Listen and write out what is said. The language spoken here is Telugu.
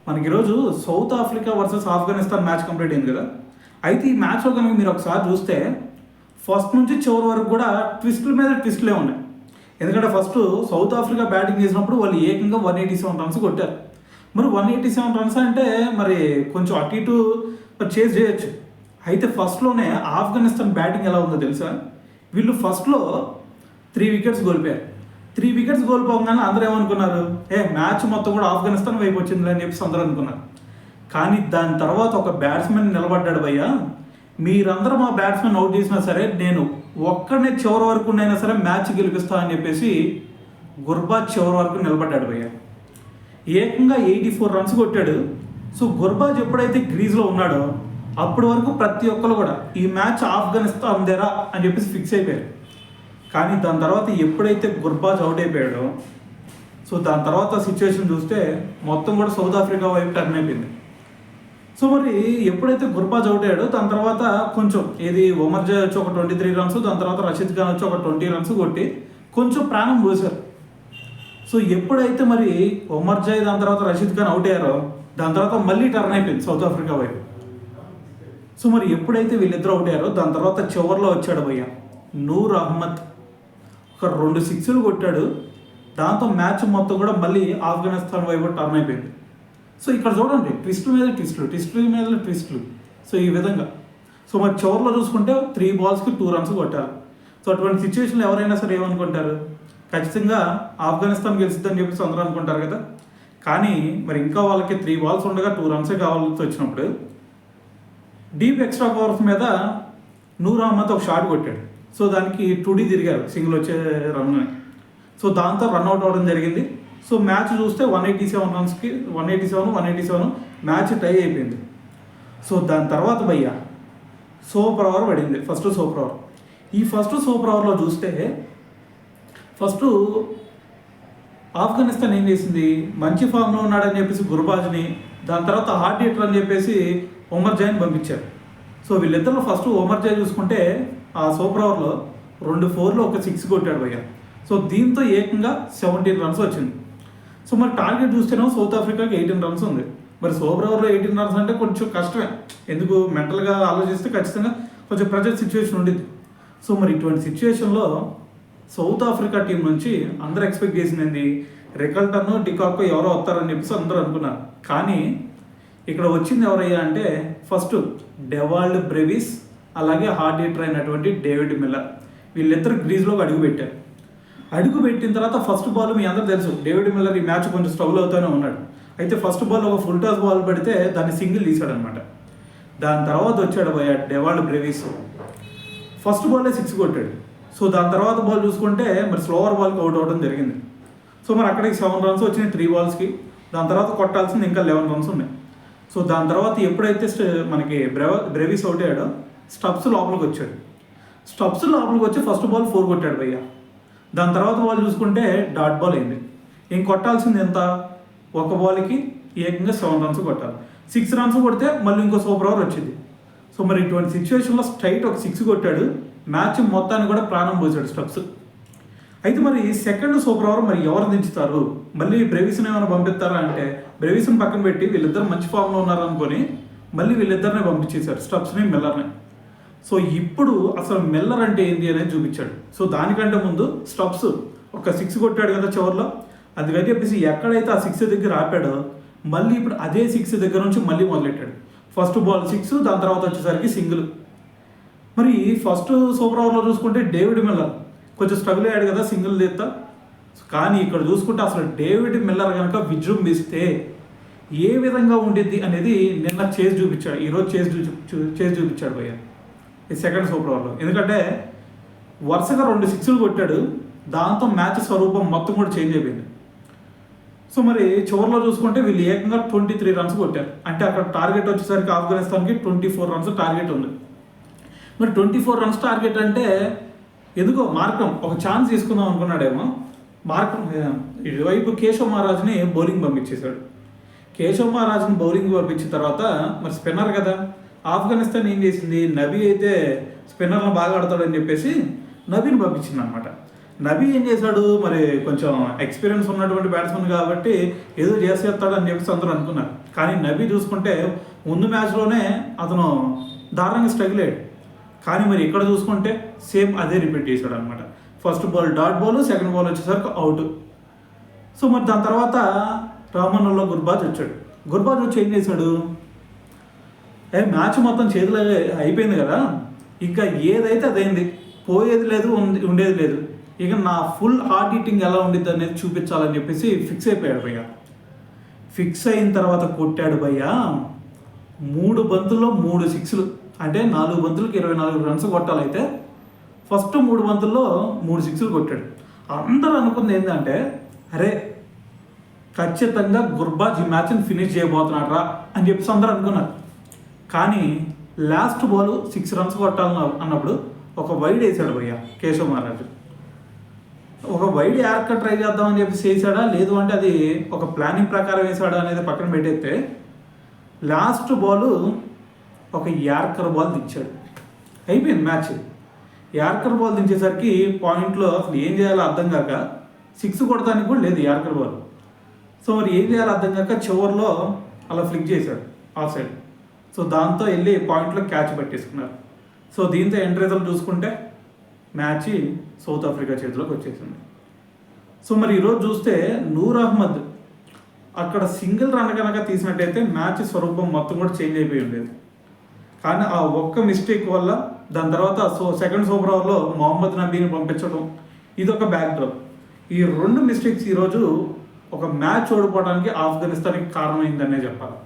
మనకి ఈరోజు south Africa versus Afghanistan match complete అయింది కదా. అయితే ఈ మ్యాచ్లో కనుక మీరు ఒకసారి చూస్తే ఫస్ట్ నుంచి చివరి వరకు కూడా ట్విస్టుల మీద ట్విస్టులే ఉన్నాయి. ఎందుకంటే ఫస్ట్ సౌత్ ఆఫ్రికా బ్యాటింగ్ చేసినప్పుడు వాళ్ళు ఏకంగా 187 రన్స్ కొట్టారు. మరి 187 రన్స్ అంటే మరి కొంచెం అటు ఇటు చేజ్ చేయొచ్చు. అయితే ఫస్ట్లోనే ఆఫ్ఘనిస్తాన్ బ్యాటింగ్ ఎలా ఉందో తెలుసా? వీళ్ళు ఫస్ట్లో 3 వికెట్స్ కోల్పోయారు. 3 వికెట్స్ కోల్పోగానే అందరూ ఏమనుకున్నారు, మ్యాచ్ మొత్తం కూడా ఆఫ్ఘనిస్తాన్ వైపు వచ్చింది అని చెప్పేసి అందరూ అనుకున్నారు. కానీ దాని తర్వాత ఒక బ్యాట్స్మెన్ నిలబడ్డాడు, భయ్యా మీరందరూ మా బ్యాట్స్మెన్ అవుట్ చేసినా సరే నేను ఒక్కడనే చివరి వరకు అయినా సరే మ్యాచ్ గెలిపిస్తా అని చెప్పేసి గుర్బాజ్ చివరి వరకు నిలబడ్డాడు భయ్యా. ఏకంగా 84 రన్స్ కొట్టాడు. సో గుర్బాజ్ ఎప్పుడైతే గ్రీజ్లో ఉన్నాడో అప్పటి వరకు ప్రతి ఒక్కరు కూడా ఈ మ్యాచ్ ఆఫ్ఘనిస్తాన్ దేరా అని చెప్పేసి ఫిక్స్ అయిపోయారు. కానీ దాని తర్వాత ఎప్పుడైతే గుర్బాజ్ అవుట్ అయిపోయాడో సో దాని తర్వాత సిచ్యువేషన్ చూస్తే మొత్తం కూడా సౌత్ ఆఫ్రికా వైపు టర్న్ అయిపోయింది. సో మరి ఎప్పుడైతే గుర్బాజ్ అవుట్ అయ్యాడో దాని తర్వాత కొంచెం ఒమర్జాయ్ వచ్చి ఒక 23 రన్స్, దాని తర్వాత రషీద్ ఖాన్ వచ్చి ఒక 20 రన్స్ కొట్టి కొంచెం ప్రాణం పోసారు. సో ఎప్పుడైతే మరి ఒమర్జాయ్ దాని తర్వాత రషీద్ ఖాన్ అవుట్ అయ్యారో దాని తర్వాత మళ్ళీ టర్న్ అయిపోయింది సౌత్ ఆఫ్రికా వైపు. సో మరి ఎప్పుడైతే వీళ్ళిద్దరు అవుట్ అయ్యారో దాని తర్వాత చివర్లో వచ్చాడు భయ్య నూర్ అహ్మద్, ఒక 2 సిక్స్లు కొట్టాడు. దాంతో మ్యాచ్ మొత్తం కూడా మళ్ళీ ఆఫ్ఘనిస్తాన్ వైపు టర్న్ అయిపోయింది. సో ఇక్కడ చూడండి ట్విస్టుల మీద ట్విస్టులు. సో ఈ విధంగా సో మరి చివర్లో చూసుకుంటే 3 బాల్స్కి 2 రన్స్ కొట్టారు. సో అటువంటి సిచ్యువేషన్లో ఎవరైనా సరే ఏమనుకుంటారు, ఖచ్చితంగా ఆఫ్ఘనిస్తాన్ గెలుస్తుందని చెప్పేసి అందరూ అనుకుంటారు కదా. కానీ మరి ఇంకా వాళ్ళకి 3 బాల్స్ ఉండగా 2 రన్సే కావాల్సి వచ్చినప్పుడు డీప్ ఎక్స్ట్రా ఓవర్స్ మీద నూర్ అహ్మద్ ఒక షాట్ కొట్టాడు. సో దానికి 2D తిరిగారు సింగిల్ వచ్చే రన్. సో దాంతో రన్అట్ అవ్వడం జరిగింది. సో మ్యాచ్ చూస్తే 187 రన్స్కి 187 మ్యాచ్ టై అయిపోయింది. సో దాని తర్వాత భయ్య సూపర్ ఓవర్ పడింది, ఫస్ట్ సూపర్ ఓవర్. ఈ ఫస్ట్ సూపర్ ఓవర్లో చూస్తే ఫస్ట్ ఆఫ్ఘనిస్తాన్ ఏం చేసింది, మంచి ఫామ్లో ఉన్నాడని చెప్పేసి గుర్బాజ్ని, దాని తర్వాత హార్డ్ హిటర్ అని చెప్పేసి ఒమర్జాయ్ని పంపించారు. సో వీళ్ళిద్దరిలో ఫస్ట్ ఒమర్జాయ్ చూసుకుంటే ఆ సూపర్ ఓవర్లో 2 4లు ఒక 6 కొట్టాడు భయ్య. సో దీంతో ఏకంగా 17 రన్స్ వచ్చింది. సో మరి టార్గెట్ చూస్తేనే సౌత్ ఆఫ్రికాకి 18 రన్స్ ఉంది. మరి సూపర్ ఓవర్లో 18 రన్స్ అంటే కొంచెం కష్టమే. ఎందుకు మెంటల్గా ఆలోచిస్తే ఖచ్చితంగా కొంచెం ప్రెజర్ సిచ్యువేషన్ ఉండింది. సో మరి ఇటువంటి సిచ్యువేషన్లో సౌత్ ఆఫ్రికా టీం నుంచి అందరూ ఎక్స్పెక్ట్ చేసింది రికల్టన్, డికాక్ ఎవరో వస్తారని చెప్పేసి అందరూ అనుకున్నారు. కానీ ఇక్కడ వచ్చింది ఎవరయ్యా అంటే ఫస్ట్ డెవాల్డ్ బ్రెవిస్, అలాగే హార్డ్ హిటర్ అయినటువంటి డేవిడ్ మిల్లర్. వీళ్ళిద్దరు గ్రీజ్లోకి అడుగు పెట్టిన తర్వాత ఫస్ట్ బాల్ మీ అందరూ తెలుసు, డేవిడ్ మిల్లర్ ఈ మ్యాచ్ కొంచెం స్ట్రగుల్ అవుతూనే ఉన్నాడు. అయితే ఫస్ట్ బాల్ ఒక ఫుల్ టాస్ బాల్ పెడితే దాన్ని సింగిల్ తీశాడనమాట. దాని తర్వాత వచ్చాడు డెవాల్డ్ బ్రెవిస్, ఫస్ట్ బాల్లే 6 కొట్టాడు. సో దాని తర్వాత బాల్ చూసుకుంటే మరి స్లోవర్ బాల్కి అవుట్ అవ్వడం జరిగింది. సో మరి అక్కడికి 7 రన్స్ వచ్చినాయి 3 బాల్స్కి. దాని తర్వాత కొట్టాల్సింది ఇంకా 11 రన్స్ ఉన్నాయి. సో దాని తర్వాత ఎప్పుడైతే మనకి బ్రెవిస్ అవుట్ అయ్యాడో స్టబ్స్ లోపలికి వచ్చి ఫస్ట్ బాల్ 4 కొట్టాడు భయ్య. దాని తర్వాత బాల్ చూసుకుంటే డాట్ బాల్ అయింది. ఏం కొట్టాల్సింది ఎంత, ఒక బాల్కి ఏకంగా 7 రన్స్ కొట్టాలి. 6 రన్స్ కొడితే మళ్ళీ ఇంకో సూపర్ ఓవర్ వచ్చింది. సో మరి ఇటువంటి సిచ్యువేషన్లో స్ట్రైట్ ఒక 6 కొట్టాడు, మ్యాచ్ మొత్తాన్ని కూడా ప్రాణం పోసాడు స్టబ్స్. అయితే మరి సెకండ్ సూపర్ ఓవర్ మరి ఎవరు దించుతారు, మళ్ళీ బ్రెవిస్ని ఏమైనా పంపిస్తారా అంటే బ్రెవిస్ని పక్కన పెట్టి వీళ్ళిద్దరు మంచి ఫామ్లో ఉన్నారనుకొని మళ్ళీ వీళ్ళిద్దరినే పంపించేశారు, స్టబ్స్ని మిల్లర్ని. సో ఇప్పుడు అసలు మిల్లర్ అంటే ఏంటి అనేది చూపించాడు. సో దానికంటే ముందు స్టబ్స్ ఒక 6 కొట్టాడు కదా చివర్లో, అందుకని చెప్పేసి ఎక్కడైతే ఆ 6 దగ్గర ఆపాడో మళ్ళీ ఇప్పుడు అదే 6 దగ్గర నుంచి మళ్ళీ మొదలెట్టాడు. ఫస్ట్ బాల్ 6, దాని తర్వాత వచ్చేసరికి సింగిల్. మరి ఫస్ట్ సూపర్ ఓవర్లో చూసుకుంటే డేవిడ్ మిల్లర్ కొంచెం స్ట్రగుల్ అయ్యాడు కదా సింగిల్ తీస్తా. కానీ ఇక్కడ చూసుకుంటే అసలు డేవిడ్ మిల్లర్ కనుక విజృంభిస్తే ఏ విధంగా ఉండిద్ది అనేది నిన్న చూపించాడు, ఈరోజు చేసి చూపించాడు భయ్య ఈ సెకండ్ సూపర్ ఓవర్లో. ఎందుకంటే వరుసగా 2 6లు కొట్టాడు, దాంతో మ్యాచ్ స్వరూపం మొత్తం కూడా చేంజ్ అయిపోయింది. సో మరి చివరిలో చూసుకుంటే వీళ్ళు ఏకంగా 23 రన్స్ కొట్టారు. అంటే అక్కడ టార్గెట్ వచ్చేసరికి ఆఫ్ఘనిస్తాన్కి 24 రన్స్ టార్గెట్ ఉంది. మరి 24 రన్స్ టార్గెట్ అంటే ఎందుకో మార్కం ఒక ఛాన్స్ తీసుకుందాం అనుకున్నాడేమో. మార్కం ఇటువైపు కేశవ్ మహారాజ్ని బౌలింగ్ పంపించేశాడు. కేశవ్ మహారాజ్ని బౌలింగ్ పంపించిన తర్వాత మరి స్పిన్నర్ కదా, ఆఫ్ఘనిస్తాన్ ఏం చేసింది, నబీ అయితే స్పిన్నర్లను బాగా ఆడతాడని చెప్పేసి నబీని పంపించింది అనమాట. నబీ ఏం చేశాడు మరి, కొంచెం ఎక్స్పీరియన్స్ ఉన్నటువంటి బ్యాట్స్మెన్ కాబట్టి ఏదో చేసేస్తాడు అని చెప్పేసి అందరూ అనుకున్నారు. కానీ నబీ చూసుకుంటే ముందు మ్యాచ్లోనే అతను దారుణంగా స్ట్రగుల్ అయ్యాడు. కానీ మరి ఇక్కడ చూసుకుంటే సేమ్ అదే రిపీట్ చేశాడు అనమాట. First ball dot ball, second ball వచ్చేసరికి అవుట్. సో మరి దాని తర్వాత రామన్లో గుర్బాజ్ వచ్చాడు. గుర్బాజ్ వచ్చి ఏం చేశాడు, మ్యాచ్ మొత్తం చేతిలో అయిపోయింది కదా, ఇక ఏదైతే అదైంది, పోయేది లేదు ఉండేది లేదు, ఇక నా ఫుల్ హార్ట్ ఈటింగ్ ఎలా ఉండిద్ది అనేది చూపించాలని చెప్పేసి ఫిక్స్ అయిపోయాడు భయ్య. ఫిక్స్ అయిన తర్వాత కొట్టాడు భయ్య 3 బంతుల్లో 3 సిక్స్లు. అంటే 4 బంతులకు 24 రన్స్ కొట్టాలైతే ఫస్ట్ 3 బంతుల్లో 3 సిక్స్లు కొట్టాడు. అందరూ అనుకుంది ఏంటంటే, అరే ఖచ్చితంగా గుర్బాజ్ ఈ మ్యాచ్ని ఫినిష్ చేయబోతున్నాడు రా అని చెప్పేసి అందరూ అనుకున్నారు. కానీ లాస్ట్ బాల్ 6 రన్స్ కొట్టాలని అన్నప్పుడు ఒక వైడ్ వేసాడు భయ్య కేశవ్ మహారాజు. ఒక వైడ్ యార్కర్ ట్రై చేద్దామని చెప్పేసి వేసాడా, లేదు అంటే అది ఒక ప్లానింగ్ ప్రకారం వేసాడా అనేది పక్కన పెట్టేస్తే లాస్ట్ బాల్ ఒక యార్కర్ బాల్ దించాడు. అయిపోయింది మ్యాచ్. యార్కర్ బాల్ దించేసరికి పాయింట్లో అసలు ఏం చేయాలో అర్థం కాక 6 కొడటానికి కూడా లేదు యార్కర్ బాల్. సో మరి ఏం చేయాలో అర్థం కాక చివరిలో అలా ఫ్లిక్ చేశాడు ఆఫ్ సైడ్. సో దాంతో వెళ్ళి పాయింట్లో క్యాచ్ పట్టేసుకున్నారు. సో దీంతో ఎండ్ రిజల్ట్ చూసుకుంటే మ్యాచ్ సౌత్ ఆఫ్రికా చేతిలోకి వచ్చేసింది. సో మరి ఈరోజు చూస్తే నూర్ అహ్మద్ అక్కడ సింగిల్ రన్ కనుక తీసినట్టయితే మ్యాచ్ స్వరూపం మొత్తం కూడా చేంజ్ అయిపోయి ఉండేది. కానీ ఆ ఒక్క మిస్టేక్ వల్ల దాని తర్వాత సెకండ్ సూపర్ ఓవర్లో మొహమ్మద్ నబీని పంపించడం, ఇది ఒక బ్యాక్ డ్రాప్. ఈ 2 మిస్టేక్స్ ఈరోజు ఒక మ్యాచ్ ఓడిపోవడానికి ఆఫ్ఘనిస్తాన్కి కారణమైందనే చెప్పాలి.